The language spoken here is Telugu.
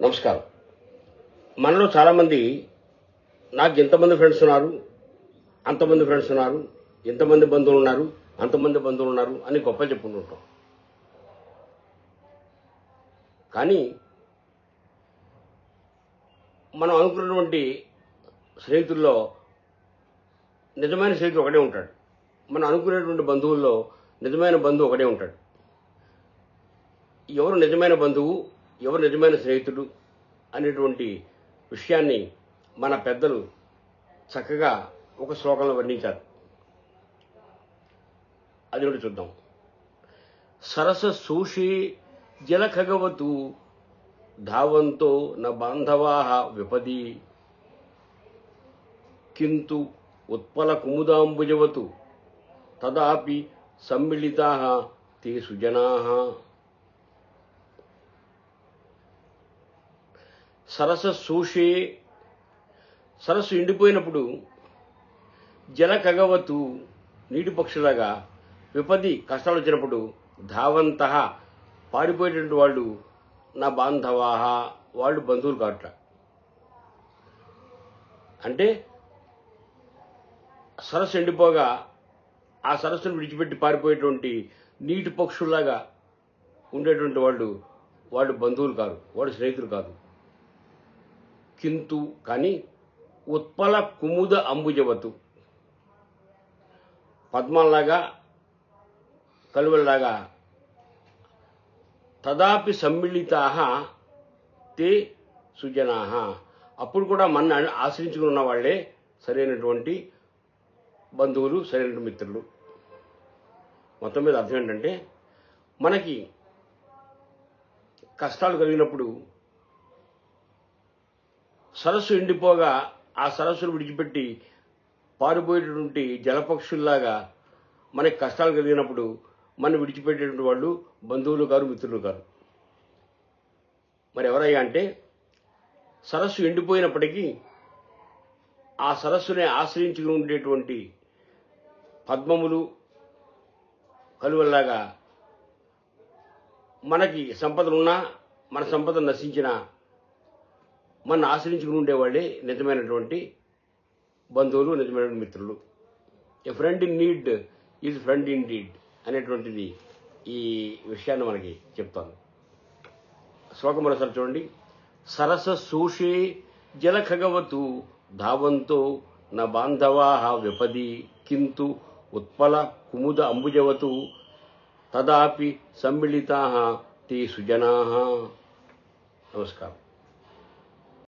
నమస్కారం. మనలో చాలామంది నాకు ఇంతమంది ఫ్రెండ్స్ ఉన్నారు, అంతమంది ఫ్రెండ్స్ ఉన్నారు, ఇంతమంది బంధువులు ఉన్నారు, అంతమంది బంధువులు ఉన్నారు అని గొప్ప చెప్పుకుంటుంటాం. కానీ మనం అనుకున్నటువంటి స్నేహితుల్లో నిజమైన స్నేహితుడు ఒకడే ఉంటాడు. మనం అనుకునేటువంటి బంధువుల్లో నిజమైన బంధువు ఒకడే ఉంటాడు. ఎవరు నిజమైన బంధువు, ఎవరు నిజమైన స్నేహితుడు అనేటువంటి విషయాన్ని మన పెద్దలు చక్కగా ఒక శ్లోకంలో వర్ణించారు. అది ఒకటి చూద్దాం. సరస సూషి జలఖగవతు ధావంతో న బాంధవాః విపది కింతు ఉత్పల కుముదాంబుజవతు తదాపి సమ్మిళితాః తే సుజనాః. సరస సూషే, సరస్సు ఎండిపోయినప్పుడు జల కగవతు నీటి పక్షులాగా విపది కష్టాలు వచ్చినప్పుడు ధావంత పారిపోయేటువంటి వాళ్ళు నా బాంధవాహ వాళ్ళు బంధువులు కావట్ల. అంటే సరస్సు ఎండిపోగా ఆ సరస్సును విడిచిపెట్టి పారిపోయేటువంటి నీటి పక్షుల్లాగా ఉండేటువంటి వాళ్ళు బంధువులు కాదు, వాళ్ళు స్నేహితులు కాదు. కింతు కానీ ఉత్పల కుముద అంబుజవతు పద్మంలాగా కలువల్లాగా తదాపి సమ్మిళితాః తే సుజనాః అప్పుడు కూడా మన ఆశ్రయించుకుని ఉన్న వాళ్లే సరైనటువంటి బంధువులు, సరైన మిత్రులు. మొత్తం మీద అర్థం ఏంటంటే మనకి కష్టాలు కలిగినప్పుడు సరస్సు ఎండిపోగా ఆ సరస్సును విడిచిపెట్టి పారిపోయేటువంటి జలపక్షుల్లాగా మనకి కష్టాలు కలిగినప్పుడు మనం విడిచిపెట్టేటువంటి వాళ్ళు బంధువులు కారు, మిత్రులు కారు. మరి ఎవరయ్యా అంటే సరస్సు ఎండిపోయినప్పటికీ ఆ సరస్సునే ఆశ్రయించుకుని ఉండేటువంటి పద్మములు కలువల్లాగా మనకి సంపదలున్నా మన సంపద నశించినా మన ఆశ్రయించుకుని ఉండేవాళ్ళే నిజమైనటువంటి బంధువులు, నిజమైనటువంటి మిత్రులు. A friend in need is friend in deed అనేటువంటిది ఈ విషయాన్ని మనకి చెప్తాను. శ్లోకం మరోసారి చూడండి. సరస సూషే జల ఖగవతు ధావంతో న బాంధవాః విపది కింతు ఉత్పల కుముద అంబుజవతు తదాపి సమ్మిళితాః తే సుజనాః. నమస్కారం.